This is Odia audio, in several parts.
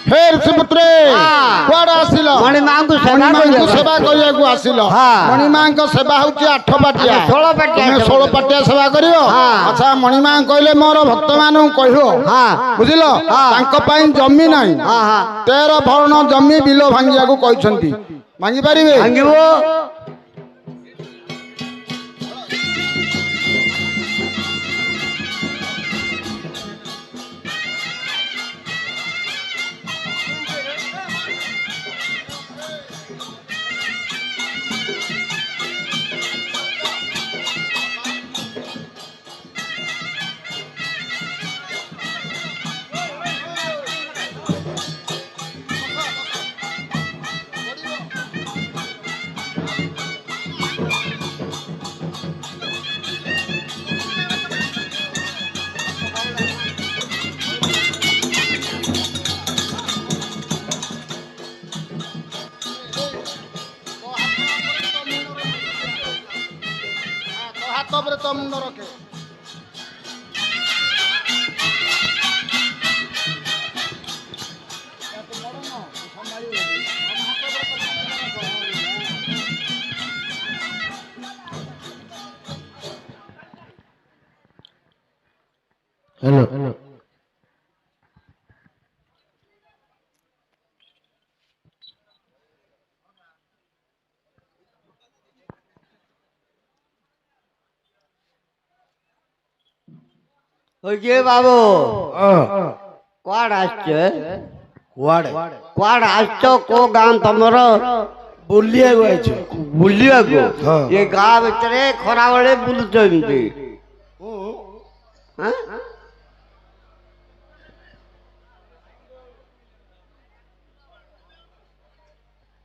हे ऋषिपुत्रे कुआडे आसिल मणिमा को सेवा करियाकू आसिल मणिमा सेवा होची 8 पाटिया 16 पाटिया 16 पाटिया सेवा करियो अच्छा मणिमा कहले मोर भक्त मानु कहियो बुझिलो तांको पई जमी नाही 13 भरण जमी बिलो भांगियाकू कहिसंती भांगी परिबे भांगिबो हेलो ओके बाबू कुआड आछे कुआड आछो को गाम तमरो बुलिया गो आइछ बुलिया को ये गांव भितरे खरा बेले बुलुचंती हां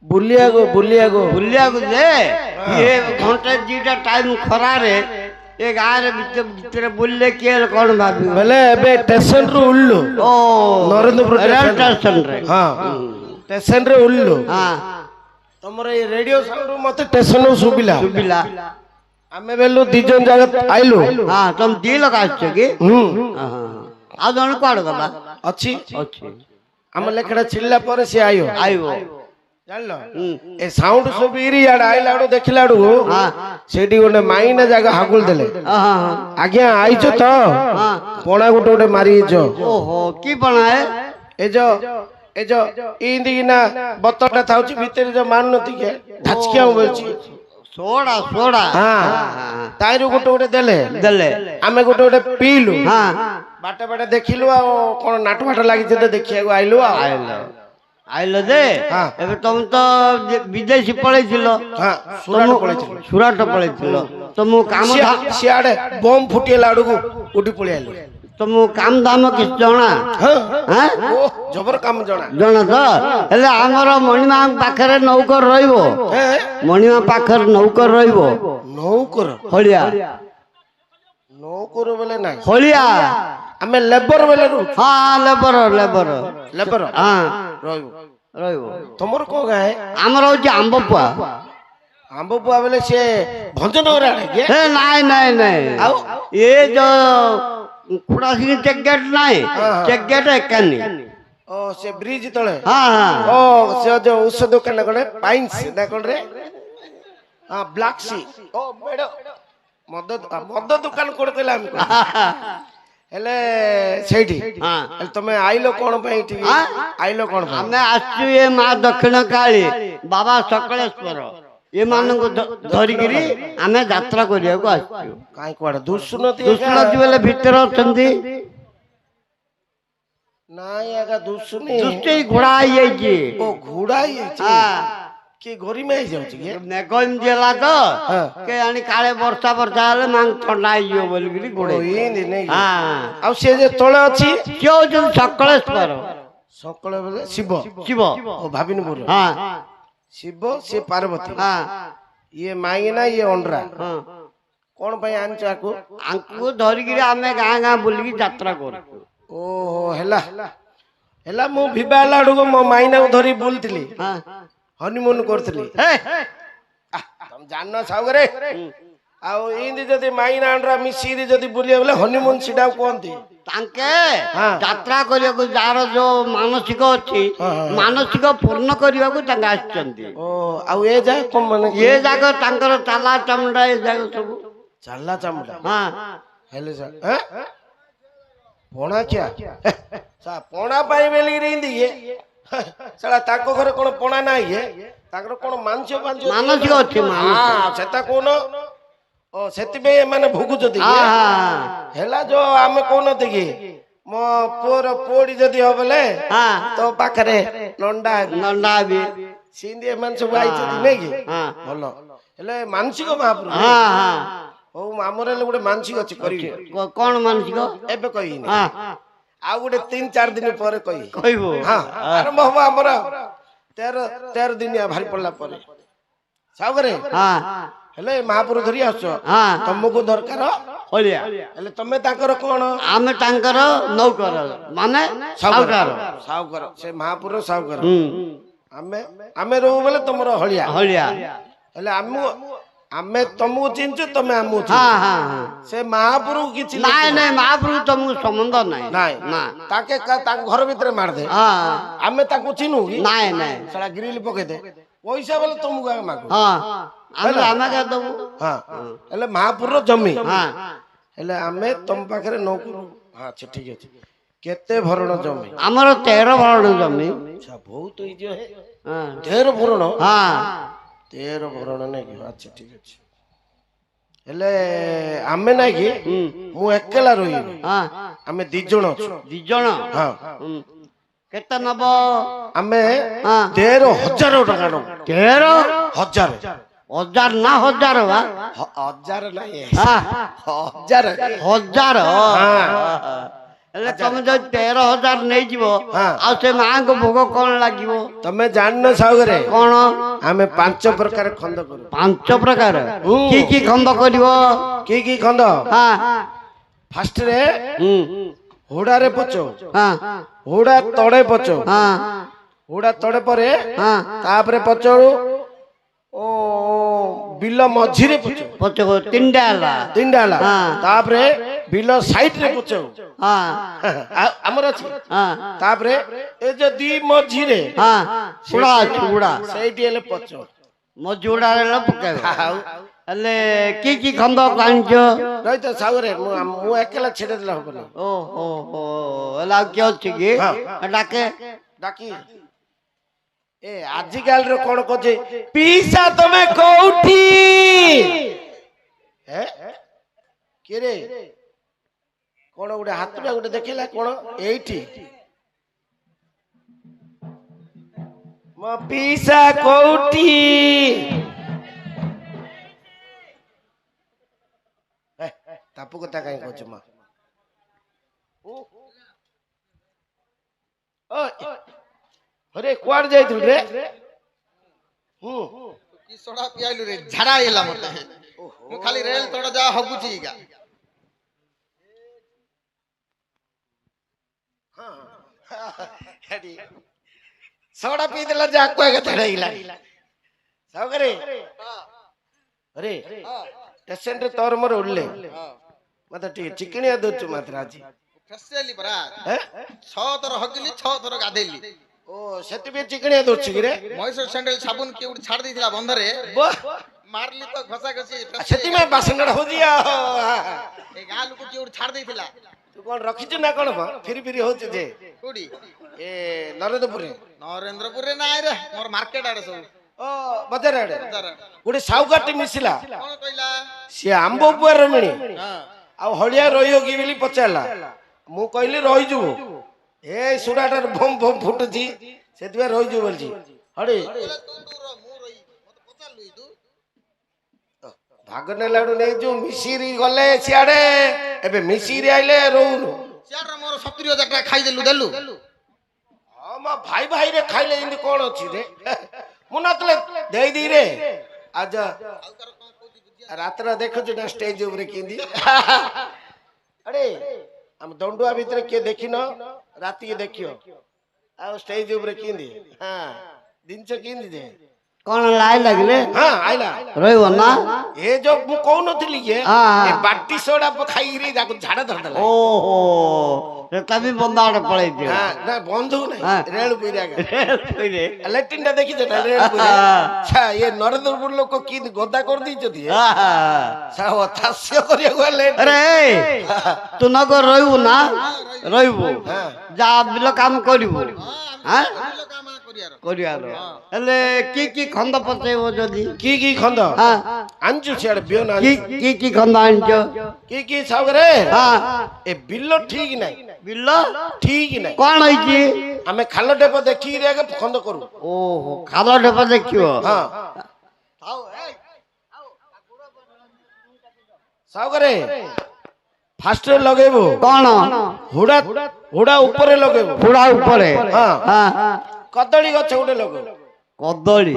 बुलिया गो जे ये घंटे जीटा टाइम खरा रे ए गांव रे भीतर बुलले के कोन भाबी बेले एबे स्टेशन रो उल्लू ओ नरेंद्रपुर स्टेशन रे हां स्टेशन रे उल्लू हां तमरे ए रेडियो साउंड मते स्टेशन रो सुबिला आमे बेलु दी जन जगत आइलु हां तुम दी लोग आछे की हां आ जण कोड गला अछि हम लेखड़ा छिल्ला पर से आयो जानलो ए साउंड सब इरी याड आइलाडो देखिलाडो सेडी गोने माइना जागा हागुल देले आज्ञा आइछो तो पोणा गोटे गोटे मारी जो ओहो की पणा है ए जो इंदी ना बतटा थाउची भीतर जो मान नती के धचकिया बोलची सोडा हां ताइरो गोटे गोटे देले आमे गोटे गोटे पीलु हां बाटे बाटे देखिलु आ कोन नाट फाट लागि जे देखिया आइलु आइलो दे एबे तुम तो विदेशी पळैथिलो हां सुराट पळैथिलो तुम काम सियाडे बम फुटिए लाडू को उडी पळि आइलो तुम काम दाम किस जणा हां ओ जबर काम जणा तो हेले हमर मणिमा पाखरे नौकर रहइबो मणिमा पाखर नौकर रहइबो नौकर होलिया नौकर बोले ना होलिया हमें लेबर बोले रू हां लेबर हां रहइबो तमर को गाय हमर होची आंबपुआ बोले से भंजनगर आड़े के हे नहीं आउ ये जो कुड़ासी चेक गेट एकानी ओ से ब्रिज तळे हां ओ से जो औषध दुकान कोने पाइंस ना कोन रे हां ब्लैक सी ओ मेडो मद दुकान कोड केला हमको हेले सेठी हां तमे आइलो कोन पई ठीक आइलो कोन पई हमें आछु ये मां दक्षिण काली बाबा सकलेश्वर ये मान को धरी गिरी हमें यात्रा करिया को आछु काई कोड दुसुनती बेले भीतर अछंती नाई आगा दुसुनी दुष्टे घोड़ा आई जी ओ घोड़ा आई हां के गोरी में आई जाउची के नेगम जेला तो के आनी काले वर्षा हेले मांग ठंडा आइयो बोल गिरी घोड़े ओइनी नहीं हां आ से जे तळे अछि क्यों जो सकलेश्वर सकले बोले शिव ओ भाबिनपुर हां शिव से पार्वती हां ये मांगिना ये ओंडरा हां कोन भाई आनछ आंकु धरि गिरी हमें गां बुली यात्रा कर ओ हेला मु विवाह लाडू को मो माइना को धरी बोलतली हां हनीमून करतली तुम जानना छाओ रे ଆଉ ଇନ୍ତି ଯଦି ମାଇ ନାଣ୍ଡରା ମିଶିକିରି ଯଦି ବୁଲିବେ ବୋଲେ ହନିମୁନ ସେଟା କୁହନ୍ତି। ତାଙ୍କେ ହଁ। ଯାତ୍ରା କରିବାକୁ ଯାହାର ଯୋଉ ମାନସିକ ଅଛି ମାନସିକ ପୂର୍ଣ୍ଣ କରିବାକୁ ତାଙ୍କେ ଆସିଛନ୍ତି। ଓ ଆଉ ଏ ଯା କଣ ମାନେ ଏ ଯାକ ତାଙ୍କର ଚାଲା ଚାମୁଣ୍ଡା ଏ ଯାକ ସବୁ ଚାଲା ଚାମୁଣ୍ଡା ହଁ ହେଲେ ପଣା ଖିଆ ପଣା ପାଇଁ ବେଲିକିରି ଇନ୍ତି ଇଏ ସେଟା ତାଙ୍କ ଘରେ କଣ ପଣା ନାହିଁ ଇଏ ତାଙ୍କର କଣ ମାନସିକ ମାନସିକ ଅଛି, ମାନସିକ। ସେଟା କହୁନ ଓ ସେଥିପାଇଁ ଏମାନେ ଭୋଗୁଛନ୍ତି ହଁ କି? ହଁ ହେଲା ଯୋଉ ଆମେ କହୁନନ୍ତି କି ମୋ ପୁଅର ପୁଅଟି ଯଦି ହବ ବୋଲେ ହଁ ତୋ ପାଖରେ ନଣ୍ଡା ନଣ୍ଡା ବି ସିନ୍ତି ଏମାନେ ସବୁ ଆଇଛନ୍ତି ନାଇଁ କି ହଁ ଭଲ ହେଲେ ମାନସିକ ମହାପ୍ରଭୁ ହଁ ହଁ ହଉ ଆମର ହେଲେ ଗୋଟେ ମାନସିକ ଅଛି କରିବି କଣ ମାନସିକ ଏବେ କହିବିନି ହଁ ଆଉ ଗୋଟେ 3-4 ଦିନ ପରେ କହିବି କହିବୁ ହଁ ଆରମ୍ଭ ହବ ଆମର 13 ଦିନିଆ ଭାରି ପଡିଲା ପରେ ସାଉକରେ ହଁ ହେଲେ ମହାପୁରୁ ଧରି ଆସୁଛ ହଁ ତମକୁ ଦରକାର ହଳିଆ ହେଲେ ତମେ ତାଙ୍କର କଣ ଆମେ ତାଙ୍କର ନୌକର ମାନେ ସାଉକାର ସାଉକର ସେ ମହାପୁର ସାଉକର ହୁଁ ଆମେ ଆମେ ରହୁ ବୋଲେ ତମର ହଳିଆ ହଳିଆ ହେଲେ ଆମେ ତମକୁ ଚିହ୍ନିଛୁ ତମେ ଆମକୁ ହଁ ଚିହ୍ନିଛ ହଁ ହଁ ସେ ମହାପୁରୁ କିଛି ନାଇଁ ନାଇଁ ମହାପ୍ରଭୁ ତମକୁ ସମ୍ବନ୍ଧ ନାହିଁ ନାଇଁ ନା ତାକେ ତାଙ୍କ ଘର ଭିତରେ ମାରିଦେ ହଁ ଆମେ ତାକୁ ଚିହ୍ନୁ କି ନାଇଁ ନାଇଁ ସେଟା ଗ୍ରିଲ ପକେଇଦେ ପଇସା ବୋଲେ ତମକୁ ଆଗ ମାଗୁ ହଁ ଆମେ ଆମେ କା ଦବୁ ହଁ ହେଲେ ମହାପୁରର ଜମି ହଁ ହେଲେ ଆମେ ତମ ପାଖରେ ନଉକରୁ ଆଚ୍ଛା ଠିକ ଅଛି କେତେ ଭରଣ ଜମି ଆମର 13 ଭରଣ ଜମି ଆଚ୍ଛା ବହୁତ ହେଇଯିବ ହଁ 13 ଭରଣ ହଁ 13 ଭରଣ ନାଇଁ କି ଆଚ୍ଛା ଠିକ ଅଛି ହେଲେ ଆମେ ନାଇଁ କି ମୁଁ ଏକେଲା ରହିବି ହଁ ଆମେ 2 ଜଣ ଅଛୁ 2 ଜଣ ହଁ ହୁଁ। କେତେ ନବ ଆମେ ହଁ 13,000 ଟଙ୍କା ନବୁ 13,000 1000 ନା 1000 ବା 1000 ନାହିଁ ହଁ 1000 1000 ହଁ ହେଲେ ତମେ ଯଦି 13,000 ନେଇଯିବ ହଁ। ଆଉ ସେ ମାଙ୍କ ଭୋଗ କଣ ଲାଗିବ ତମେ ଜାଣିନ ସାଉଗରେ କଣ ଆମେ 5 ପ୍ରକାର ଖଣ୍ଡ କରୁ 5 ପ୍ରକାର କି ଖଣ୍ଡ କରିବ କି ଖଣ୍ଡ ହଁ ଫାଷ୍ଟ ରେ ହୁଁ ହୁଡାରେ ପଚଉ ହଁ ହୁଡା ତଳେ ପଚଉ ହଁ ହୁଡା ତଳେ ପରେ ହଁ ତାପରେ ପଚଉ ଓ ବିଲ ମଝିରେ ପଚଉ ପଚକ 3ଟା ହେଲା 3ଟା ହେଲା ହଁ ତାପରେ ବିଲ ସାଇଡ ରେ ପଚଉ ହଁ ଆମର ଅଛି ହଁ ତାପରେ ଏ ଯୋ 2 ମଝିରେ ହଁ ଉଡ଼ା ଅଛି ଉଡ଼ା ସେଇଠି ହେଲେ ପଚଉ ମଝି ଉଡ଼ା ହେଲେ ପକେଇବ ଆଉ ହେଲେ କି ଖଣ୍ଡ କାଣିଛ ରହିତ ସାଉରେ ମୁଁ ଏକେଲା ଛିଡେ ଦେଲା ହବନି ଓହୋ ହୋ ହେଲେ ଆଉ କିଏ ଅଛି କି ଡାକେ ଡାକି ଏ ଆଜିକାଲି ର କଣ କହୁଛେ ପିସା ତମେ କୋଉଠି କିଏ ରେ କଣ ଗୋଟେ ହାତଟା ଗୋଟେ ଦେଖିଲା କଣ ଏଇଠି ମୋ ପିସା କୋଉଠି ତାପୁ କଥା କାଇଁ କହୁଛୁ ମା अरे कुआड़ जाइथु रे କି ସଡା ପିଆଇଲୁ ରେ ଝାଡା ହେଇଲା ମତେ ମୁଁ ଖାଲି ରେଲ ତଡ ଯା ହଗୁଛି ଇଗା सोडा पी देला जा को के थड़ाइला सावकरे अरे स्टेशन रे तोर मोर उडले मते ठीक चिकनिया दोचु मात्र आज ଫେସିଆଲି ପରା 6 ଥର ହଗିଲି 6 ଥର ଗାଧେଇଲି ओ सेति भी चिकनिया दोचु कि रे ମଇସୂର ସ୍ୟାଣ୍ଡେଲ ସାବୁନ କିଏ ଗୋଟେ ଛାଡି ଦେଇଥିଲା ବନ୍ଧରେ ମାରଲି ତ ଘଷା ଘଷି सेति में बासनगड़ हो जिया ଏ ଗାଁ ଲୋକ କିଏ ଗୋଟେ ଛାଡି ଦେଇଥିଲା तू कोन रखिछु ना कोन फिरी फिरी होछु जे କୋଉଠି ए नरेंद्रपुर ନରେନ୍ଦ୍ରପୁରରେ ନାଇଁ ରେ ମୋର ମାର୍କେଟ ଆଡେ ସବୁ ओ बजार आड़े ବଜାର गोटे साउकाटी मिसिला କଣ କହିଲା से आंबो पुआर मिणी ହଁ आ हड़िया रहियो कि बोली पचारला मु कहली रहि जु ए सुराटार बम बम फुटुची सेतिबे रहि जु बोलची हड़ी भाग नेलाडू नै जो मिसिरी गले सियाडे एबे मिसिरी आइले रहउनु ସିଆଡେ ମୋର 70,000 ଟଙ୍କା ଖାଇଦେଲୁ ଦେଲୁ हां मा भाई भाई रे खाइले इndi कोन अछि रे मु नतले देई दी रे आज रात्र देखु जे स्टेज ऊपर किंदी अरे हम दंडुआ भीतर के देखिनो राती के देखियो आ स्टेज ऊपर किंदी हां दिन से किंदी जे କଣ ଲାଇ ଲାଗିଲେ ହଁ ଆଇଲା ରହିବ ନା ଏ ଯୋଉ ମୁଁ କହୁନଥିଲି କି ହଁ, ହଁ। ଏ ବାଟି ସୋଡା ଖାଇକିରି ତାକୁ ଝାଡା ଧରିଦେଲା ଓହୋ ସେଟା ବି ବନ୍ଦ ଆଡେ ପଳେଇଛି ହଁ ନା ବନ୍ଧୁ ହଁ। ନାହିଁ ରେଳ ପୁରୀ ଆଗ ଲାଟ୍ରିନ୍ ଟା ଦେଖିଛ ନା ରେଳ ପୁରୀ ଏ ନରେନ୍ଦ୍ରପୁର ଲୋକ କି ଗଦା କରିଦେଇଛନ୍ତି ହାସ୍ୟ କରିବାକୁ ହେଲେ ଆରେ ତୁ ନଗ ରହିବୁ ନା ରହିବୁ ଯାହା ବିଲ କାମ କରିବୁ ଆଁ? ବିଲ କାମ କରିବାର କରିବାର ହେଲେ କି ଖଣ୍ଡ ପଚେଇବ ଯଦି କି ଖଣ୍ଡ ହଁ ଆଣିଛୁ ସିଆଡେ ବିହନ କି ଆଣିଛୁ କି ଖଣ୍ଡ ଆଣିଛ କି ସାଉକରେ ହଁ ଏ ବିଲ ଠିକ ନାହିଁ ବିଲ ଠିକ ନାହିଁ କଣ ହେଇଛି ଆମେ ଖାଲ ଢେପ ଦେଖିକିରି ଆଗେ ଖଣ୍ଡ କରୁ ଓହୋ ଖାଲ ଢେପ ଦେଖିବ ହଁ ସାଉକରେ ଫାଷ୍ଟରେ ଲଗେଇବୁ କଣ ହୁଡା ହୁଡା ଉପରେ ଲଗେଇବୁ ପୁଡ଼ା ଉପରେ ହଁ ହଁ କଦଳୀ ଗଛ ଗୋଟେ ଲଗେଇବୁ କଦଳୀ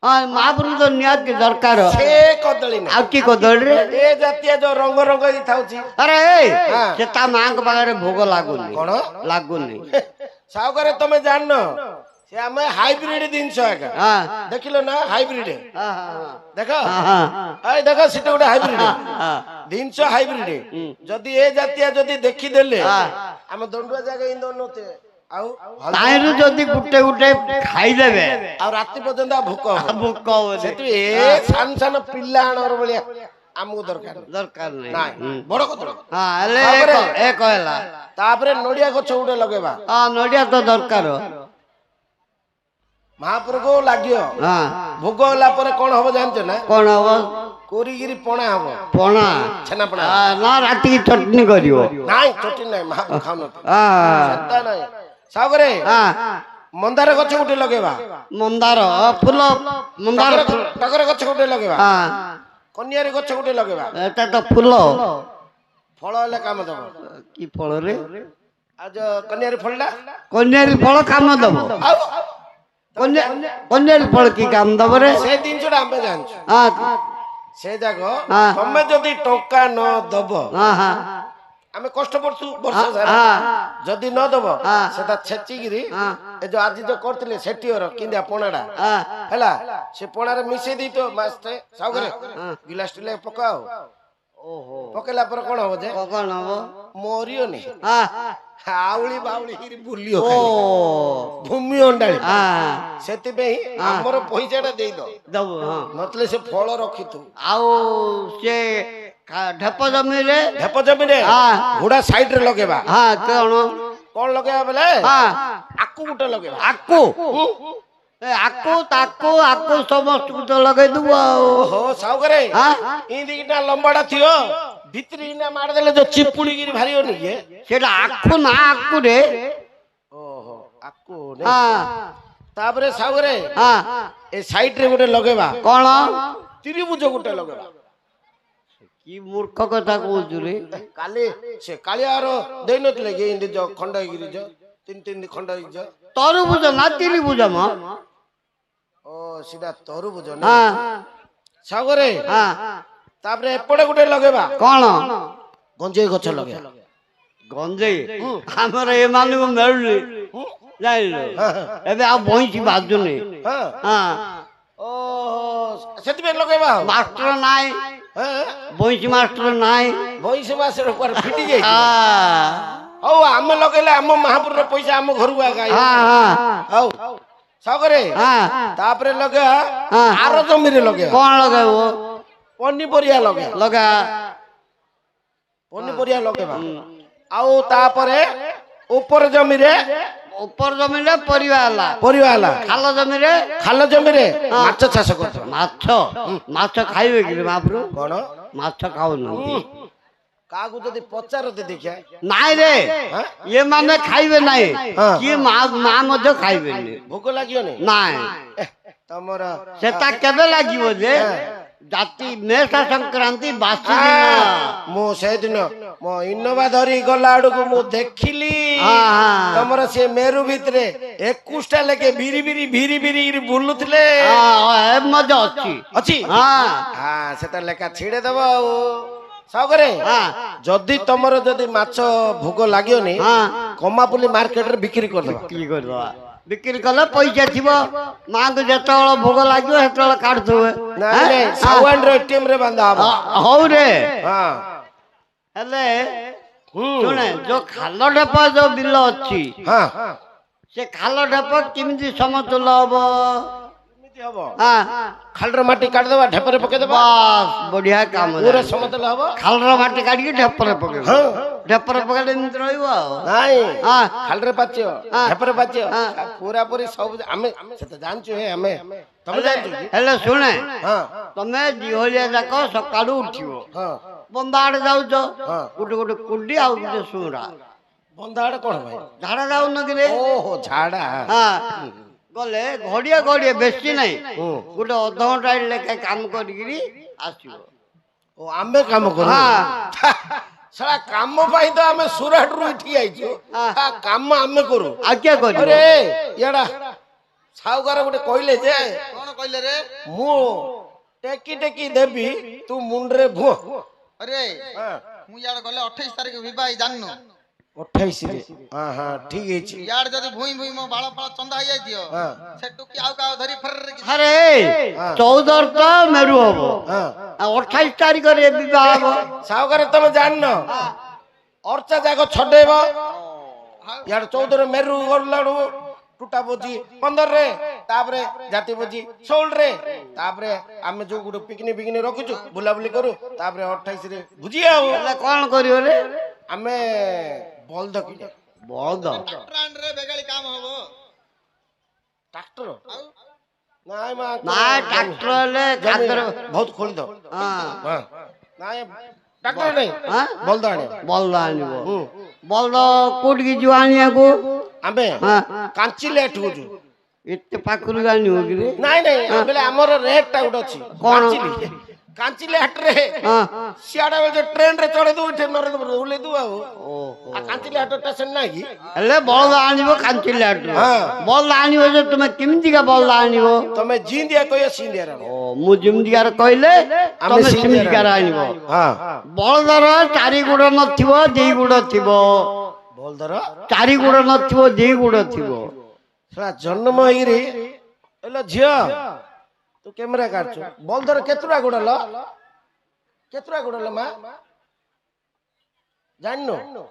ହଁ ମହାପ୍ରଭୁ ତ ନିହାତି ଦରକାର ସେ କଦଳୀ ନାହିଁ ଆଉ କି କଦଳୀରେ ଏ ଜାତୀୟ ଯୋଉ ରଙ୍ଗ ରଙ୍ଗ ହେଇ ଥାଉଛି ଆରେ ହଁ। ସେ ତା ମାଙ୍କ ପାଖରେ ଭୋଗ ଲାଗୁନି କଣ? ଲାଗୁନି ସାଉକରେ ତମେ ଜାଣିନ ସେ ଆମେ ହାଇବ୍ରିଡ ଜିନିଷ ଏକା ହଁ ଦେଖିଲ ନା ହାଇବ୍ରିଡ ଦେଖ ହଁ ଏଇ ଦେଖ ସେଟା ଗୋଟେ ହାଇବ୍ରିଡ ଜିନିଷ ହାଇବ୍ରିଡ ଯଦି ଏ ଜାତୀୟ ଯଦି ଦେଖିଦେଲେ ଆମେ ଦଣ୍ଡୁଆ ଜାଗା ହିଁ ଦଉନତେ ଆଉ ତାହିଁରୁ ଯଦି ଗୋଟେ ଗୋଟେ ଖାଇଦେବେ ଆଉ ରାତି ପର୍ଯ୍ୟନ୍ତ ଆଉ ଭୋକ ହବ ଭୋକ ହବନି ସେଠୁ ଏ ସାନ ସାନ ପିଲା ଆଣର ଭଳିଆ ଆମକୁ ଦରକାର ନାହିଁ। ଦରକାର ନାଇଁ ନାହିଁ ବଡ କଦଳୀ ହଁ ହେଲେ ତାପରେ ଏକ ହେଲା ତାପରେ ନଡିଆ ଗଛ ଗୋଟେ ଲଗେଇବା ହଁ ନଡ଼ିଆ ତ ଦରକାର ମହାପ୍ରଭୁ ଲାଗିବ ହଁ ଭୋଗ ହେଲା ପରେ କଣ ହବ ଜାଣିଛ ନା କଣ ହବ କୋରିକିରି ପଣା ହବ ପଣା ଛେନା ପଣା ନା ରାତିକି ଚଟଣି କରିବ ନାଇଁ ଚଟି ନାଇଁ ମହାପ୍ରଭୁ ଖାଉନଥିବେ ହଁ ସେଟା ନାଇଁ ସାଉକରେ ହଁ ମନ୍ଦାର ଗଛ ଗୋଟେ ଲଗେଇବା ମନ୍ଦାର ଫୁଲ ମନ୍ଦାର ଟଗର ଗଛ ଗୋଟେ ଲଗେଇବା ହଁ କନିଆରୀ ଗଛ ଗୋଟେ ଲଗେଇବା ଏଟା ତ ଫୁଲ ଫଳ ହେଲେ କାମ ଦବ କି ଫଳରେ ଆଉ ଯୋଉ କନିଆରୀ ଫଳଟା କନ୍ୟାରୀ ଫଳ କାମ ଦବ ଆଉ କନ୍ୟାରୀ ଫଳ କି କାମ ଦବ ରେ ସେ ଜିନିଷଟା ଆମେ ଜାଣିଛୁ ହଁ ସେ ଯାକ ହଁ। ତମେ ଯଦି ଟଙ୍କା ନ ଦବ ହଁ ହଁ ଆମେ କଷ୍ଟ ପଡୁଛୁ ବର୍ଷ ସାରା ଯଦି ନ ଦବ ସେଟା ଛେଚିକିରି ଏ ଯୋଉ ଆଜି ଯୋଉ କରିଥିଲେ ସେଠିର କିନ୍ଦିଆ ପଣାଟା ହେଲା ସେ ପଣାରେ ମିଶେଇ ଦେଇଥିବ ମାସଟେ ସାଉକରେ ଗିଲାସ ଟିଲେ ପକାଅ ଓହୋ ପକେଇଲା ପରେ କଣ ହବ ଯେ କଣ ହବ ମରିବନି ହଁ ଆଉଳି ବାଉଳି ହେଇକିରି ବୁଲିବ ଓ ଖାଲି ଭୂମି ଅଣ୍ଡାଳି ହଁ ସେଥିପାଇଁ ଆମର ପଇସାଟା ଦେଇଦବ ଦବୁ ହଁ ନଥିଲେ ସେ ଫଳ ରଖିଥିବୁ ଆଉ ସେ ଢେପ ଜମିରେ ଢେପ ଜମିରେ ଘୋଡା ସାଇଡରେ ଲଗେଇବା ହଁ କଣ କଣ ଲଗେଇବା ବୋଲେ ହଁ ଆକୁ ଗୋଟେ ଲଗେଇବା ଆକୁ ଆକୁ ତାକୁ ଆକୁ ସମସ୍ତଙ୍କୁ ତ ଲଗେଇଦବୁ ଆଉ ଓହୋ ସାଉକରେ ହଁ ଇନ୍ଦିକିଟା ଲମ୍ବାଟା ଥିବ ଭିତରେ ଇନା ମାରିଦେଲେ ଯୋଉ ଚିପୁଡିକିରି ବାହାରିବନି କି ସେଟା ଆଖୁ ନା ଆକୁରେ ଓହୋ ଆକୁ ହଁ ତାପରେ ସାଉକରେ ହଁ ଏ ସାଇଡରେ ଗୋଟେ ଲଗେଇବା କଣ ତ୍ରିଭୁଜ ଗୋଟେ ଲଗେଇବା କି ମୂର୍ଖ କଥା କହୁଛୁ ରେ କାଲି ସେ କାଳିଆର ଦେଇନଥିଲେ କି ଇନ୍ତି ଯୋଉ ଖଣ୍ଡ ହେଇକିରି ଯୋ ତିନି ଖଣ୍ଡ ହେଇକି ଯୋ ତରଭୁଜ ନା ତିରିଭୁଜ ମ ଓ ସେଟା ତରୁଭୁଜ ନା ହଁ ସାଉକରେ ହଁ ତାପରେ ଏପଟେ ଗୋଟେ ଲଗେଇବା କଣ ଗଞ୍ଜେଇ ଗଛ ଲଗେଇବା ଗଞ୍ଜେଇ ଆମର ଏମାନଙ୍କୁ ମିଳୁନି ଜାଣିଲୁ ଏବେ ଆଉ ବଇଁଚି ବାଜୁନି ହଁ ହଁ ଓହୋ ସେଥିପାଇଁ ଲଗେଇବା ଆଉ ମାଷ୍ଟର ନାଇଁ ହଁ ବଇଁଚି ମାଷ୍ଟର ନାଇଁ ବଇଁଶ ମାସରେ କୁଆଡେ ଫିଟି ଯାଇଛି ହଁ ହଉ ଆମେ ଲଗେଇଲେ ଆମ ମହାପୁରର ପଇସା ଆମ ଘରକୁ ଆଗ ହଉ ସାଉକରେ ତାପରେ ଲଗେଇବା ଆର ଜମିରେ ଲଗେଇବା କଣ ଲଗେଇବ ପନିପରିବା ଲଗେଇବା ଲଗା ପନିପରିବା ଲଗେଇବା ଆଉ ତାପରେ ଉପର ଜମିରେ ପରିବା ହେଲା ପରିବା ହେଲା ଖାଲ ଜମିରେ ମାଛ ଚାଷ କରୁଥିବା ମାଛ ଖାଇବେ କି ମହାପ୍ରଭୁ କଣ ମାଛ ଖାଉନାହାନ୍ତି କାହାକୁ ଯଦି ପଚାରତେ ଦେଖିଆ ନାଇଁ ରେ ଏମାନେ ଖାଇବେ ନାହିଁ ହଁ। କିଏ ମା ମଧ୍ୟ ଖାଇବେନି ଭୋକ ଲାଗିବନି ନାଇଁ ତମର ସେଟା କେବେ ଲାଗିବ ଯେ ଜାତି ମେଷା ସଂକ୍ରାନ୍ତି ବାସି ଦିନ ମୁଁ ସେଇଦିନ ମୋ ଇନୋଭା ଧରି ଗଲା ଆଡକୁ ମୁଁ ଦେଖିଲି ତମର ସେ ମେରୁ ଭିତରେ 21ଟା ଲେଖେ ବିରି ବିରି ବୁଲୁଥିଲେ ମଧ୍ୟ ଅଛି ଅଛି ହଁ ସେଟା ଲେଖା ଛିଡେଇ ଦବ ଆଉ ସାଉକରେ ଯଦି ତମର ଯଦି ମାଛ ଭୋଗ ଲାଗିବନି କମାପୁଲି ମାର୍କେଟରେ ବିକ୍ରି କରିଦବା ବିକ୍ରି କଲେ ପଇସା ଥିବ ମାଙ୍କୁ ଯେତେବେଳେ ଭୋଗ ଲାଗିବ ସେତେବେଳେ କାଢୁଥିବେ ନାଇଁ ନାଇଁ ସାୱାଣ୍ଡ ଏଟିଏମ ରେ ବାନ୍ଧା ହବ ହଉ ରେ ହଁ ହେଲେ ଶୁଣେ ଯୋଉ ଖାଲ ଢେପ ଯୋଉ ବିଲ ଅଛି ହଁ ସେ ଖାଲ ଢେପ କେମିତି ସମତୁଲ ହବ? ଏମିତି ହବ ହଁ ଖାଲର ମାଟି କାଢିଦବା ଢେପରେ ପକେଇଦବା ବାସ୍ ବଢିଆ କାମ ପୁରା ସମତଲ ହବ ଖାଲର ମାଟି କାଢିକି ଢେପରେ ପକେଇବ ଢେପରେ ପକେଇଲେ ଏମିତି ରହିବ ଆଉ ନାଇଁ ହଁ ଖାଲରେ ପାଚିବ ଢେପରେ ପାଚିବ ପୁରା ପୁରି ସବୁ ଆମେ ସେଟା ଜାଣିଛୁ ହେ ଆମେ ତମେ ଜାଣିଛୁ କି ହେଲେ ଶୁଣେ ହଁ ତମେ ଦିହଳିଆ ଯାକ ସକାଳୁ ଉଠିବ ହଁ ବନ୍ଧ ଆଡେ ଯାଉଛ ହଁ ଗୋଟେ ଗୋଟେ କୁଣ୍ଡି ଆଉ ଗୋଟେ ସୁରା ବନ୍ଧା ଆଡେ କଣ ଭାଇ ଝାଡା ଯାଉନ କିରେ ଓହୋ ଝାଡା ହଁ ଗଲେ ଘଡ଼ିଏ ଘଡ଼ିଏ ବେଶୀ ନାହିଁ ଗୋଟେ ଅଧଘଣ୍ଟା ଲେଖା କାମ କରିକିରି ଆସିବ ଓ ଆମେ କାମ କରୁ ହଁ ସାରା କାମ ପାଇଁ ତ ଆମେ ସୁରାଟରୁ ଏଠି ଆଇଛୁ କାମ ଆମେ କରୁ ଆଜ୍ଞା କରିବ ଆରେ ଇଆଡା ସାହୁକାର ଗୋଟେ କହିଲେ ଯେ କଣ କହିଲେ ରେ? ମୁଁ ଟେକି ଟେକି ଦେବି ତୁ ମୁଣ୍ଡରେ ଭୁଅ ଆରେ ମୁଁ ଇଆଡେ ଗଲେ 28 ତାରିଖ ବିବାହ ଜାଣିନୁ 28 ରେ ହଁ ହଁ ଠିକ ହେଇଛି ଇଆଡେ ଯଦି ଭୁଇଁ ଭୁଇଁ ମୋ ବାଳ ଫାଳ ଚନ୍ଦା ହେଇଯାଇଥିବ ହଁ ସେଠୁ କି ଆଉ କାହା ଧରି ଫର ଆରେ 14 ତ ମେରୁ ହବ ହଁ ଆଉ 28 ତାରିଖରେ ବିବାହ ହବ ସାହୁକାର ତମେ ଜାଣିନ ଅର୍ଚା ଯାକ ଛଡେଇବ ଇଆଡେ 14 ରେ ମେରୁ ଗଲାଡୁ ଟୁଟା ଭୋଜି 15 ରେ ତାପରେ ଜାତି ଭୋଜି 16 ରେ ତାପରେ ଆମେ ଯୋଉ ଗୋଟେ ପିକନିକ ଫିକନିକ ରଖୁଛୁ ବୁଲାବୁଲି କରୁ ତାପରେ 28 ରେ ଭୋଜି ଆଉ ହେଲେ କଣ କରିବ ରେ ଆମେ ବଳଦ କିଣିବା ବଳଦ ଟ୍ରାଣ୍ଡରେ ବେଗାଳି କାମ ହବ ଟ୍ରାକ୍ଟର ନାଇଁ ମା ନା ଟ୍ରାକ୍ଟର ହେଲେ କାଦର ବହୁତ ଖୋଳି ଦବ ହଁ ନାଇଁ ଟ୍ରାକ୍ଟର ନାଇଁ ହଁ ବଳଦ ଆଣିବ ବଳଦ ଆଣିବ ବଳଦ କୋଉଠିକି ଯିବ ଆଣିବାକୁ ଆମେ ହଁ କାଞ୍ଚିଲେ ଏଠୁ ଯିବୁ ଏତେ ପାଖରୁ ଆଣିବ କିରେ ନାଇଁ ନାଇଁ ବୋଲେ ଆମର ରେଟ୍ ଟା ଗୋଟେ ଅଛି କଣ? କାଞ୍ଚିଲି ହାଟରେ ସିଆଡେ ଟ୍ରେନ ରେ ଚଢେଇ ଦଉ ଏଠି ନରେନ୍ଦ୍ର ଓହ୍ଲେଇ ଦଉ ଆଉ କାଞ୍ଚିଲି ହାଟ ଷ୍ଟେସନ ନାହିଁ କି ହେଲେ ବଳଦ ଆଣିବ କାଞ୍ଚିଲି ହାଟରୁ ହଁ। ବଳଦ ଆଣିବ ଯେ ତୁମେ କେମିତିକା ବଳଦ ଆଣିବ ତମେ ଜିନ୍ଦିଆ କହିବ ସିନ୍ଦିଆ ମୁଁ ଯେମିତିକାର କହିଲେ ତମେ ସେମିତିକାର ଆଣିବ ହଁ ବଳଦର 4 ଗୋଡ଼ ନଥିବ 2 ଗୋଡ଼ ଥିବ ବଳଦର 4 ଗୋଡ଼ ନଥିବ 2 ଗୋଡ଼ ଥିବ ଶଳା ଜନ୍ମ ହେଇକିରି ହେଲୋ ଝିଅ ତୁ କ୍ୟାମେରା କାଢୁଛୁ ବଳଦର କେତୁଟା ଗୋଡ ଲ କେତୁଟା ଗୋଡ ଲ ମା ଜାଣିନୁ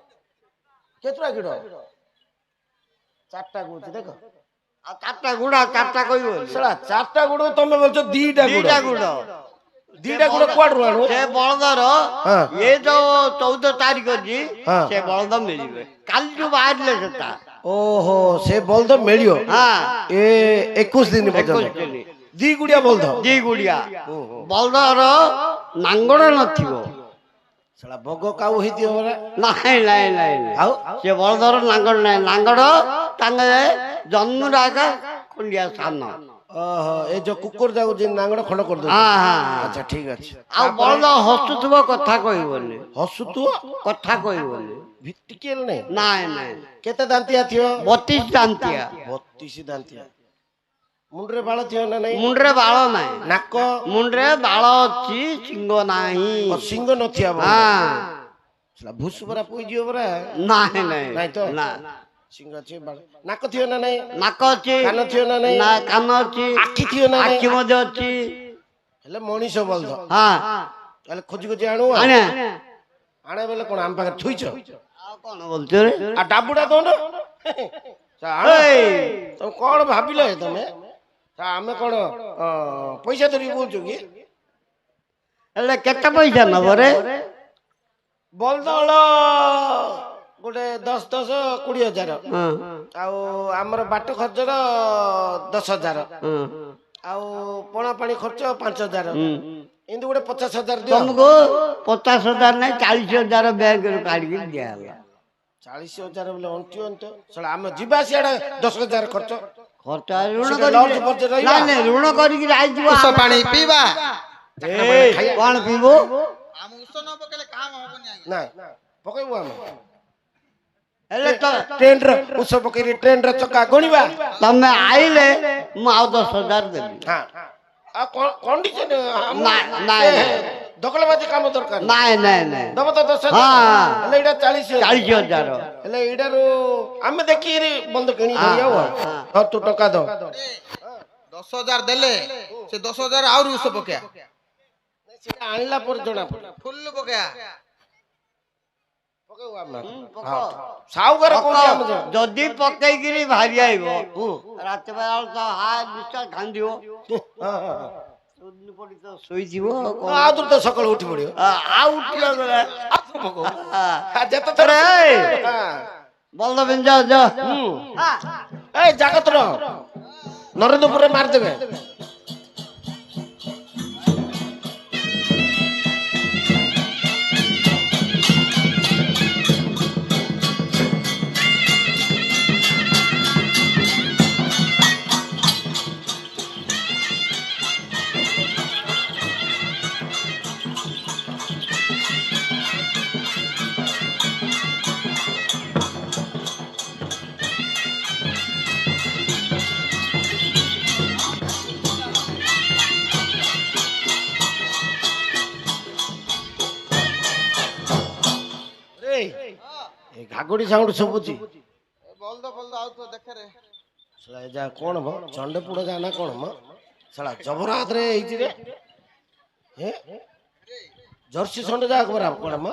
କେତୁଟା ଗୋଡ 4ଟା କହୁଛି ଦେଖ ଆଉ 4ଟା ଗୋଡ଼ 4ଟା କହିବ ଶଳା 4ଟା ଗୋଡ ତମେ ବলছো 2ଟା ଗୋଡ 2ଟା ଗୋଡ଼ 2ଟା ଗୋଡ କୁଆଡୁ ଆଣୁ ସେ ବଳଦର ହଁ। ଏ ଯୋଉ 14 ତାରିଖ ଅଛି ହଁ। ସେ ବଳଦ ମିଳିବେ କାଲି ଯୋଉ ବାହାରିଲେ ସେଟା ଓହୋ ସେ ବଳଦ ମିଳିବ ହଁ ଏ 21 ଦିନ ପର୍ଯ୍ୟନ୍ତ 21 ଦିନ 2 ଗୁଡିଆ ବଳଦ 2 ଗୁଡିଆ ବଳଦର ନାଙ୍ଗଡ଼ ନଥିବ ଶଳା ବଗ କାଉ ହେଇଥିବ ପରା ନାଇଁ ନାଇଁ ନାଇଁ ଆଉ ସେ ବଳଦର ନାଙ୍ଗଡ଼ ନାହିଁ ନାଙ୍ଗଡ଼ ତାଙ୍କେ ଜନ୍ମରୁ ଆକା ଖଣ୍ଡିଆ ସାନ ଓହୋ ଏ ଯୋଉ କୁକୁର ଯାକୁ ଯେ ନାଙ୍ଗଡ ଖଣ୍ଡ କରିଦଉ ହଁ ହଁ ଆଚ୍ଛା ଠିକ ଅଛି ଆଉ ବଳଦ ହସୁଥିବ କଥା କହିବନି ହସୁତୁ କଥା କହିବନି ଟିକେ ନାଇଁ ନାଇଁ ନାଇଁ କେତେ ଦାନ୍ତିଆ ଥିବ 32 ଦାନ୍ତିଆ 32 ଦାନ୍ତିଆ ମୁଣ୍ଡରେ ବାଳ ଥିବ ନା ନାଇଁ ମୁଣ୍ଡରେ ବାଳ ନାହିଁ ନାକ ମୁଣ୍ଡରେ ବାଳ ଅଛି ଶିଙ୍ଗ ନାହିଁ ସିଂହ ନଥିବ ହଁ ଶଳା ଭୁସ ପରା ପଇଯିବ ପରା ନାଇଁ ନାଇଁ ନାଇଁ ତ ନା ସିଂହ ଅଛି ବାଳ ନାକ ଥିବ ନା ନାଇଁ ନାକ ଅଛି କାନ ଥିବ ନା ନାଇଁ ନା କାନ ଅଛି ଆଖି ଥିବ ନା ନାଇଁ ଆଖି ମଧ୍ୟ ଅଛି ହେଲେ ମଣିଷ ବଳଦ ହଁ ତାହେଲେ ଖୋଜି ଖୋଜି ଆଣୁ ଆଣେ ଆଣେ ବେଲେ କଣ ଆମ ପାଖରେ ଥୁଇଛ ଆଉ କଣ ବୋଲଛ ରେ ଆଉ ଡାବୁଟା ଦଉନ ତମେ କଣ ଭାବିଲ ତମେ ଆମେ କଣ ପଇସା ଧରିକି କହୁଛୁ କି ହେଲେ କେତେ ପଇସା ନବ ରେ ବଳଦ ଗୋଟେ 10-20 ହଜାର ଆଉ ଆମର ବାଟ ଖର୍ଚ୍ଚର 10,000 ଆଉ ପଣା ପାଣି ଖର୍ଚ୍ଚ 5,000 ଏମିତି ଗୋଟେ 50,000 ଦିଅ ତମକୁ 50,000 ନାହିଁ 40,000 ବ୍ୟାଙ୍କରୁ କାଢିକି ଦିଆହେଲା 40,000 ବୋଲେ ଅଣ୍ଟି ଶଳା ଆମେ ଯିବା ସିଆଡେ 10,000 ଖର୍ଚ୍ଚ ଖର୍ଚ୍ଚ ଋଣ ସେଟା ଲଜ୍ ଫଜ୍ କରିକି ରହିବା। ନାଇଁ ନାଇଁ ଋଣ କରିକି ଯାଇଥିବ ଉଷ ପାଣି ପିଇବା କଣ ପିଇବୁ ଆମ ଉଷ ନ ପକେଇଲେ କାମ ହବନି ଆଜ୍ଞା ନାଇଁ ପକେଇବୁ ଆମେ ହେଲେ ତ ଟ୍ରେନ୍ର ଉଷ ପକେଇକି ଟ୍ରେନ୍ର ଚକା ଗଣିବା ତମେ ଆଇଲେ ମୁଁ ଆଉ 10,000 ଦେବି ଆଉ କଣ୍ଡିସନ ନାଇଁ ନାଇଁ ଦଖଲବାଜି କାମ ଦରକାର ନାଇଁ ନାଇଁ ନାଇଁ ଦବ ତ 10,000 ହଁ ହେଲେ ଏଇଟା 40,000 40,000 ହେଲେ ଏଇଟାରୁ ଆମେ ଦେଖିକିରି ବନ୍ଧ କିଣି ଧରି ଆଉ ହଁ ତୁ ଟଙ୍କା ଦ 10,000 ଦେଲେ ସେ 10,000 ଆହୁରି ଉଷ ପକେଆ ସେଟା ଆଣିଲା ପରେ ଜଣା ପଡିବ ଫୁଲ ପକେଆ ପକେଇବୁ ଆମେ ସାଉକାର କହୁଛି ଆମେ ଯଦି ପକେଇକିରି ବାହାରି ଆଇବ ରାତି ବେଳା ତ ନିଶ୍ଚୟ କାନ୍ଦିବ ଶୋଇଯିବ ଆଉ ତ ସକାଳୁ ଉଠି ପଡିବ ଆଉ ଉଠିବ ଯେତେ ଥର ବଲଦ ପିନ୍ଧା ଯା ଏ ଜାଗତର ନରେନ୍ଦ୍ରପୁରରେ ମାରିଦେବେ ଘାଗୁଡି ସାଉଣ୍ଡ ଶୁଭୁଛି ବଲଦ ଆଉ ତ ଦେଖରେ ଶଳା ଏ ଯା କଣ ମ ଚଣ୍ଡପୁଡ ଯା ନା କଣ ମ ଶଳା ଜବର ହାତରେ ହେଇଛି ରେ ଜର୍ସି ଷଣ୍ଢ ଯା କଣ ମ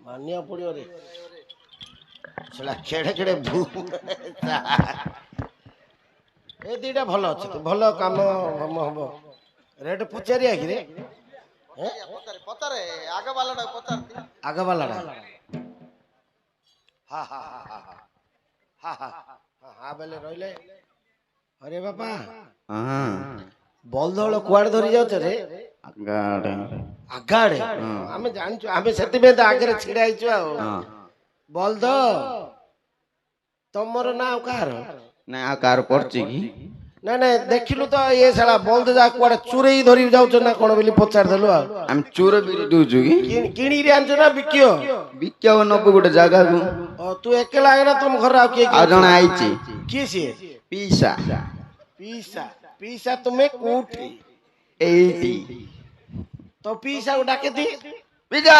ମାନିଆ ପଡିବ ରେ ଶଳା ଖେଡେ ଖେଡେ ଏ ଦିଟା ଭଲ ଅଛି ଭଲ କାମ ହବ ରେଟ୍ ପଚାରିଆ କି ରେ ପଚାରେ ଆଗ ବାଲାଟା ପଚାରତି ଆଗ ବାଲାଟା ହଁ ବେଲେ ରହିଲେ ଅରେ ବାପା ବଲଦଳ କୁଆଡେ ଧରି ଯାଉଛ ରେ ଆଗାଡେ ଆମେ ଜାଣିଛୁ ଆମେ ସେଥିପାଇଁ ତ ଆଗରେ ଛିଡା ହେଇଛୁ ଆଉ ବଲଦ ତମର ନା ଆଉ କାହାର ନାଇଁ ଆଉ କାହାର ପଡୁଛି କି ନାଇଁ ନାଇଁ ଦେଖିଲୁ ତ ଇଏ ସାଳା ବଲଦ ଯା କୁଆଡେ ଚୁରେଇ ଧରି ଯାଉଛ ନା କଣ ବୋଲି ପଚାରିଦେଲୁ ଆଉ ଆମେ ଚୋର ବିରି ଦଉଛୁ କି କିଣିକିରି ଆଣିଛ ନା ବିକିବ ବିକିବ ନବୁ ଗୋଟେ ଜାଗାକୁ ତୁ ଏକେଲା ଆଇନା ତମ ଘରେ ଆଉ କିଏ ଆଉ ଜଣେ ଆଇଛି କିଏ ସିଏ ପିସା ପିସା ପିସା ତୁମେ କୋଉଠି ଏଇଟି ତ ପିସାକୁ ଡାକିତି ପିସା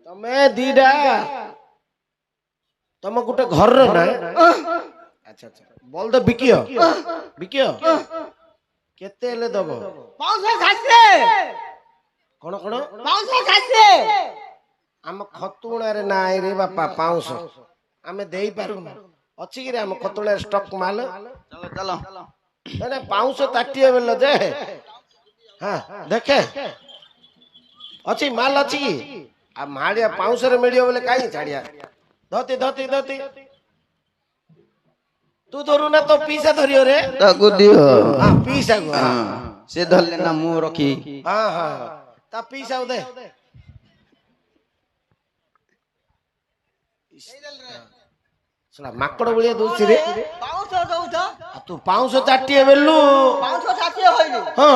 ତମେ ଦିଟା ତମ ଗୋଟେ ଘରର ନା ଆଚ୍ଛା ବଲଦ ବିକିବ କେତେ ହେଲେ ଦବ କଣ ଆମ ଖତୁଣାରେ ନାଇଁ ରେ ବାପା 500 ଆମେ ଦେଇପାରୁନା ଅଛି କି ରେ ଆମ ଖତୁଣାରେ ଷ୍ଟକ୍ ମାଲ ଚାଲ ନା 500 ତାଟିଏ ବେଲ ଯେ ହଁ ଦେଖେ ଅଛି ମାଲ ଅଛି କି ଆଉ ମାଳିଆ 500 ରେ ମିଳିବ ବୋଲେ କାହିଁ ଛାଡିଆ ଧତି ତୁ ଧରୁ ନା ତ ପିସା ଧରିବ ରେ ତାକୁ ଦିଅ ପିସା ସେ ଧରଲେ ନା ମୁଁ ରଖି ହଁ ତା ପିସା ଦେ ମାଙ୍କଡ ଭଳିଆ ଦଉଚି ରେ 500 ଦଉଛ ତୁ 500 ଚାଟିଏ ବେଲୁ 560 ହଇନି ହଁ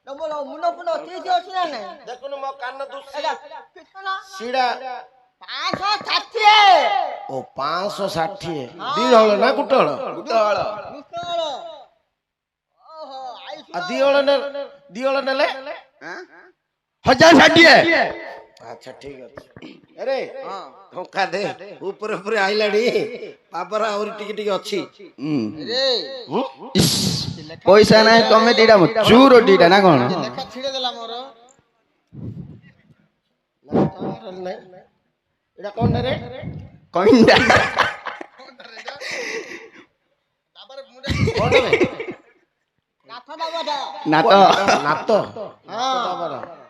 ତମର ମୁଣ୍ଡ ଠିକ ଅଛି ନା ନାଇଁ ଦେଖୁନୁ ମୋ କାନ ଦୁସି ପିଛନା ସିଡା 560 ଓ 560 ଦି ହଳ ନା ଗୋଟେ ହଳ ଓହୋ ଦି ହଳ ନେଲେ 160 ଆଚ୍ଛା ଠିକ ଅଛି ଆରେ ଟଙ୍କା ଦେ ଉପରେ ଆଇଲାଣି ବାବର ଆହୁରି ଟିକେ ଅଛି ପଇସା ନାହିଁ ତମେ ଦିଟା ଚୁର ଦିଟା ନା କଣ ଲେଖା ଛିଡେ ଦେଲା ମୋର ଏଇଟା କଣ ରେ କଇଣ୍ଡା ତାପରେ ମୁଣ୍ଡେ ନାତ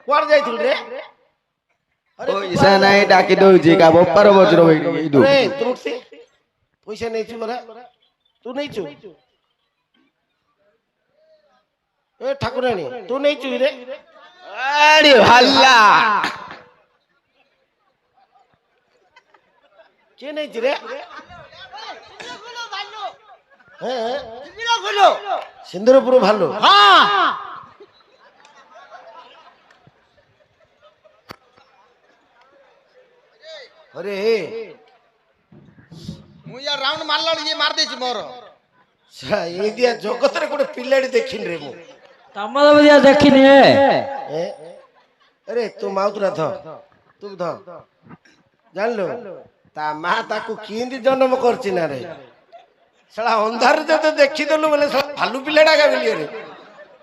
କୁଆଡେ ଯାଇଥିଲୁ ରେ ପଇସା ନାହିଁ ଡାକି ଦଉଛି କା ବୋପାର ବଜ୍ର ପଇସା ନେଇଛୁ ପରା ତୁ ନେଇଛୁ ଏ ଠାକୁରାଣୀ ତୁ ନେଇଛୁ ରେ ଆରେ ଭାଲା କିଏ ନେଇଛି ରେ ସିନ୍ଦୁରପୁର ଭାଲୁ अरे ମୁଁ ୟା ରାଉଣ୍ଡ ମାରଲା ଇଏ ମାର ଦେଇଛି ମୋର ଏଇଦିଆ ଜଗତରେ ଗୋଟେ ପିଲାଟି ଦେଖିନି ରେ ମୁଁ। ତମର ବି ଦେଖିନି ଏ? ଆରେ ତୁ ମାଉତୁରା ଧ ତୁ ଧ ଜାଣିଲୁ ତା ମା ତାକୁ କିନ୍ତି ଜନ୍ମ କରିଛି ନା ରେ ଶଳା ଅନ୍ଧାରରେ ଯଦି ଦେଖିଦେଲୁ ବୋଲେ ଭାଲୁ ପିଲାଟା ଗାବିଲି ରେ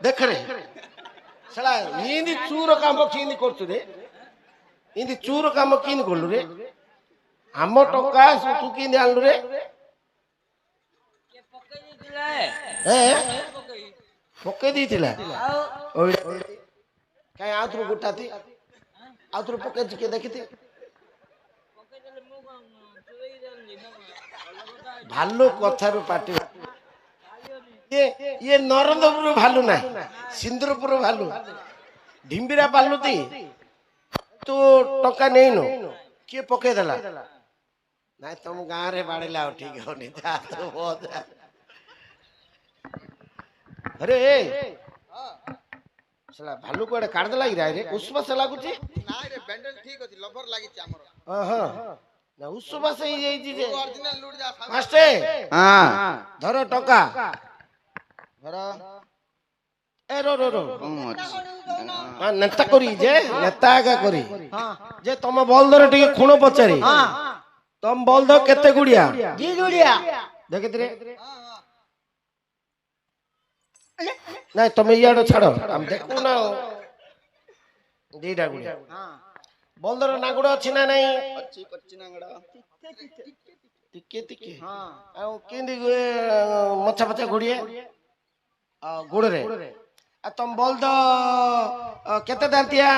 ଦେଖରେ ଶଳା ଇନ୍ତି ଚୁର କାମ କିନ୍ତି କରୁଛୁ ରେ ଇନ୍ତି ଚୁର କାମ କିନ୍ତି କଲୁ ରେ ଆମ ଟଙ୍କା ତୁ କିନ୍ତି ଆଣିଲୁ ରେ ଏ ପକେଇ ଦେଇଥିଲା କାଇଁ ଆଉଥରୁ ଗୋଟାତି ଆଉଥରୁ ପକେଇଛି କିଏ ଦେଖିଥି ଭାଲୁ କଥାରୁ ପାଟି ଇଏ ନରେନ୍ଦ୍ରପୁର ଭାଲୁ ନାହିଁ ସିନ୍ଦୁରପୁର ଭାଲୁ ଢିମ୍ବିରା ପାଲୁତି ତୁ ଟଙ୍କା ନେଇନୁ କିଏ ପକେଇଦେଲା ନାଇଁ ତମ ଗାଁରେ ବାଡେଇଲା ଆଉ ଠିକ ହଉନି ଆରେ ଶଳା ଭାଲୁ କୁଆଡେ କାଢିଦେଲା କି ରେ ଉଷୁବାସ ଲାଗୁଛି ନାଇଁ ରେ ବ୍ୟାଣ୍ଡେଲ ଠିକ ଅଛି ଲଭର ଲାଗିଛି ଆମର ନା ଉଷୁବାସ ହେଇଯାଇଛି ଯେ ଅରିଜିନାଲ ଲୁଟ ଯା ମାଷ୍ଟେ ଧର ଟଙ୍କା ଧର ଏ रो रो रो ନେତା କରି ଯେ ନେତା ଆଗା କରି ଯେ ତମ ବଲଦର ଟିକେ ଖୁଣ ପଚାରି ତମ ବଲଦ କେତେ ଗୁଡିଆ ଦେଖିଥିରେ ନାଇଁ ତମେ ଇଆଡେ ଛାଡ ଆମେ ଦେଖୁ ନା ଦିଟା ଗୁଡିଆ ବଲଦର ନାଗୁଡ ଅଛି ନା ନାଇଁ ଅଛି କच्ची ନାଙ୍ଗଡା ଟିକେ ଟିକେ ଆଉ କେନ୍ତି ମଛା ଫଛା ଘୋଡିଏ ଗୋଡରେ ଆଉ ତମ ବଲଦ କେତେ ଦାନ୍ତିଆ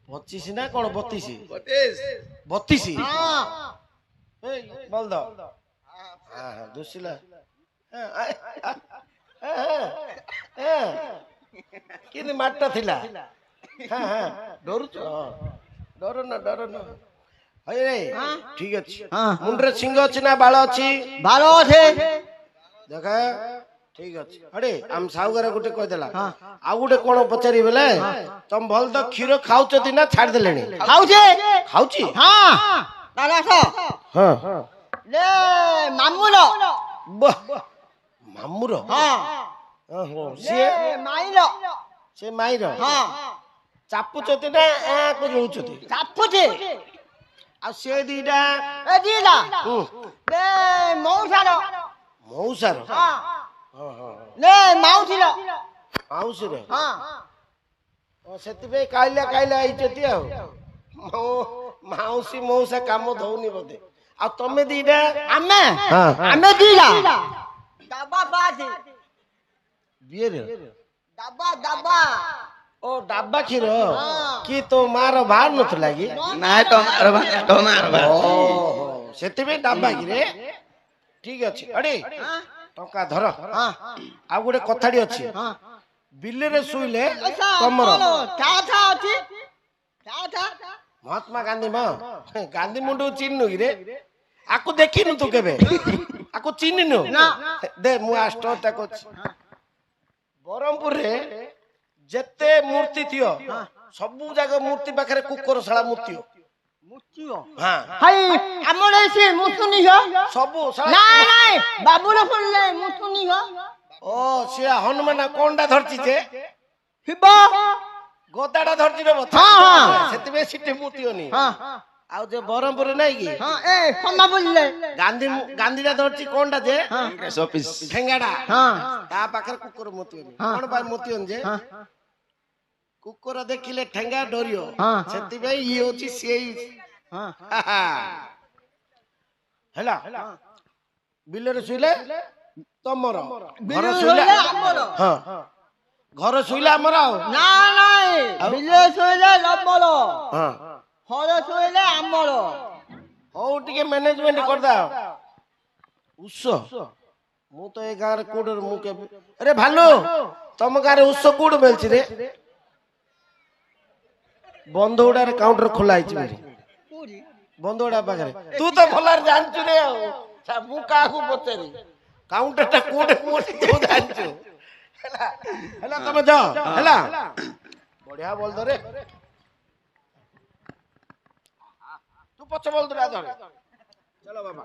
25 ନା କଣ 32 ବଲଦ ଦୁସିଲା କେନ୍ତି ମାଟା ଥିଲା ଡରୁଛ ଡର ନା ଠିକ ଅଛି ମୁଣ୍ଡରେ ସିଂହ ଅଛି ନା ବାଳ ଅଛି ଦେଖ ଠିକ ଅଛି ଆଡେ ଆମ ସାହୁଗାର ଗୋଟେ କହିଦେଲା ଆଉ ଗୋଟେ କଣ ପଚାରି ବେଲେ ତମ ଭଲ ତ କ୍ଷୀର ଖାଉଛନ୍ତି ନା ଛାଡିଦେଲେଣି ଖାଉଛି ମାମୁର ସେ ମାଇର ଚାପୁଛନ୍ତି ନା ରହୁଛନ୍ତି ଆଉ ସେ ଦିଟା ମଉସାର ମାଉସୀର ସେଥିପାଇଁ କାଇଲା ହେଇଛନ୍ତି ଆଉ ମାଉସୀ ମଉସା କାମ ଦଉନି ବୋଧେ ଆଉ ତମେ ଦିଟା ଆମେ ଦିଲା ବିଏରେ ଡବା ଓ ଡାବା କ୍ଷୀର କି ତୋ ମାର ବାହାର ନଥିଲା କି ନାଇଁ ତମାର ସେଥିପାଇଁ ଡାବା କିରେ ଠିକ ଅଛି ଅଡେ ଟଙ୍କା ଧର ଆଉ ଗୋଟେ କଥାଟି ଅଛି ବିଲରେ ଶୋଇଲେ ତମର ମହାତ୍ମା ଗାନ୍ଧୀ ଗାନ୍ଧୀ ମୁଣ୍ଡକୁ ଚିହ୍ନୁ କିରେ ଆକୁ ଦେଖିନୁ ତୁ କେବେ ଆକୁ ଚିହ୍ନିନୁ ଦେ ମୁଁ ଆଷ୍ଟ ଅଛି ବ୍ରହ୍ମପୁରରେ ଯେତେ ମୂର୍ତ୍ତି ଥିବ ସବୁ ଜାଗା ମୂର୍ତ୍ତି ପାଖରେ କୁକୁର ଶାଳା ମୂର୍ତ୍ତି ସବୁ ଓ ସେ ହନୁମାନ କଣଟା ଧରିଛି ଯେ ଗଦାଟା ଧରିଛି ସେଥିପାଇଁ ସେଠି ମୂର୍ତ୍ତି ହନି ଆଉ ଯେ ବ୍ରହ୍ମପୁରରେ ନାଇଁ କି ଗାନ୍ଧୀଟା ଧରିଛି କଣଟା ଯେ ଠେଙ୍ଗାଟା ତା ପାଖରେ କୁକୁର ମୂର୍ତ୍ତି ହନି କଣ ପାଇଁ ମୂର୍ତ୍ତି ହନି ଯେ କୁକୁର ଦେଖିଲେ ଠେଙ୍ଗା ଡରିବ ସେଥିପାଇଁ ଇଏ ହଉଛି ସେଇ ହେଲା ବିଲରେ ଶୋଇଲେ ତମର ଘର ଶୋଇଲେ ଘର ଶୋଇଲେ ଆମର ହଉ ଟିକେ ମ୍ୟାନେଜମେଣ୍ଟ କରିଦା ଉଷ ମୁଁ ତ ଏ ଗାଁରେ କୋଉଠି ମୁଁ କେବେ ଆରେ ଭାଲୁ ତମ ଗାଁରେ ଉଷ କୋଉଠି ମିଳୁଛି ରେ ବନ୍ଧୁଗୁଡାରେ କାଉଣ୍ଟର ଖୋଲା ହେଇଛି ବନ୍ଧୁଗୁଡା ପାଖରେ ତୁ ତ ଭଲରେ ଜାଣିଛୁ ରେ ଆଉ ମୁଁ କାହାକୁ ପଚାରି କାଉଣ୍ଟର ଟା କୋଉଠି ତୁ ଜାଣିଛୁ ହେଲା ତମେ ଯାଅ ହେଲା ବଢିଆ ବଲ ଧରେ ତୁ ପଛ ବଲ ଧରେ ଚାଲ ବାବା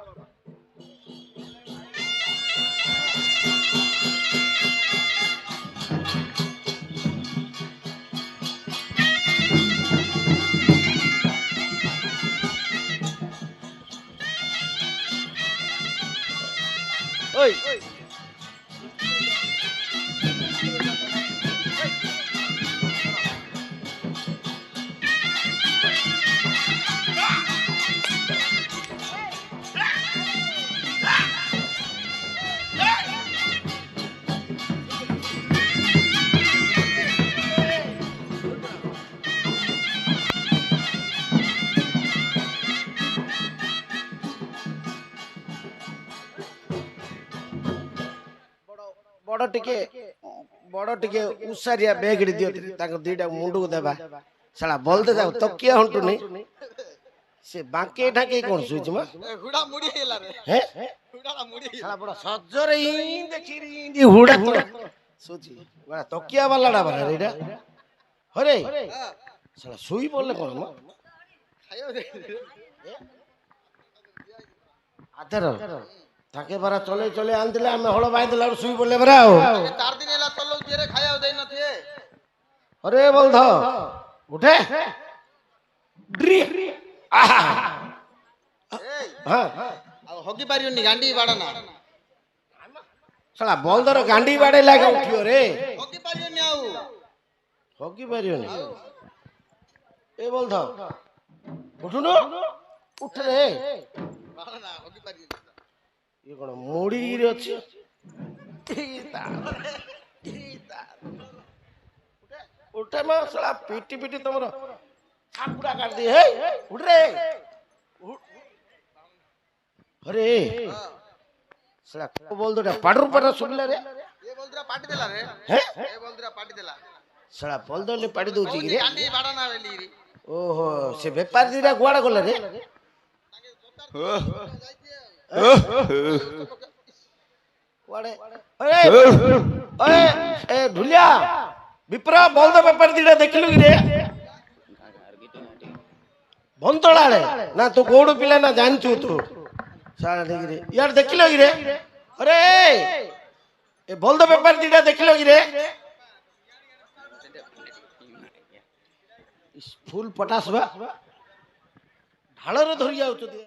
ବଡ ଟିକେ ଉସାରିଆ ବେଗରେ ଦିଅ ତାଙ୍କ ଦିଟା ମୁଣ୍ଡକୁ ଦେବା ସାଲା ବଲଦେ ଯାଉ ତକିଆ ହଣ୍ଟୁନି ସେ ବାଙ୍କେ ଢାଙ୍କେ କଣ ଶୁଇଛି ମ ହୁଡା ମୁଡି ହେଲା ରେ ହେ ହୁଡା ମୁଡି ସାଲା ବଡ ସଜରେ ହିଁ ଦେଖିରି ଇନ୍ତି ହୁଡା ଶୁଇଛି ବଡ ତକିଆ ବାଲାଟା ବାଲା ଏଇଟା ହରେ ସାଲା ଶୁଇ ପଡଲେ କଣ ମ ଖାଇବ ଦେ ଆଧାର ତାକେ ପରା ଚଲେଇ ଚଲେଇ ଆଣିଥିଲେ ଆମେ ହଳ ବାଇଦେଲା ବେଳକୁ ଶୁଇ ପଡଲେ ପରା ଆଉ 4 ଦିନ ହେଲା ଚଲଉଚି ରେ ଖାଇବାକୁ ଦେଇ ନଥିଏ अरे बोलध उठे ड्री आहा ଏଇ हाँ ଆଉ ହଗି ପାରିବନି ଗାଣ୍ଡି ବାଡନା साला बोलधर गांडी बाड़े लागे उठियो रे ହଗି ପାରିବନି ଆଉ होगी परियोनी ए बोलध उठुनो उठ रे ବାଡନା ହଗି ପାରିବନି ये कोन मुड़ी गिरी अछि उठे मा साला पीटी पीटी तमर छापुड़ा काट दी हे उठ रे अरे साला को बोल दो पाडरू पाडर सुनले रे ଏ ବଲଦରା ପାଟି ଦେଲା ରେ हैं ଏ ବଲଦରା ପାଟି ଦେଲା साला बोल दो ले पाडी दउची रे ଗାଣ୍ଡି ବାଡନା ବେଲି ରେ ओहो से व्यापारी दिरा गुआड़ा गले रे गुआड़े अरे अरे ए ढुलिया विप्रा बोल दो व्यापारी दिरा देखिलु कि रे भंतोड़ाड़े ना तू गोड़ पिला ना जानचू तू साला देख रे यार देखिलो कि रे अरे ए बोल दो व्यापारी दिरा देखिलो कि रे फुल पटास बा ढाଳରେ ଧରି ଯାଉଛନ୍ତି।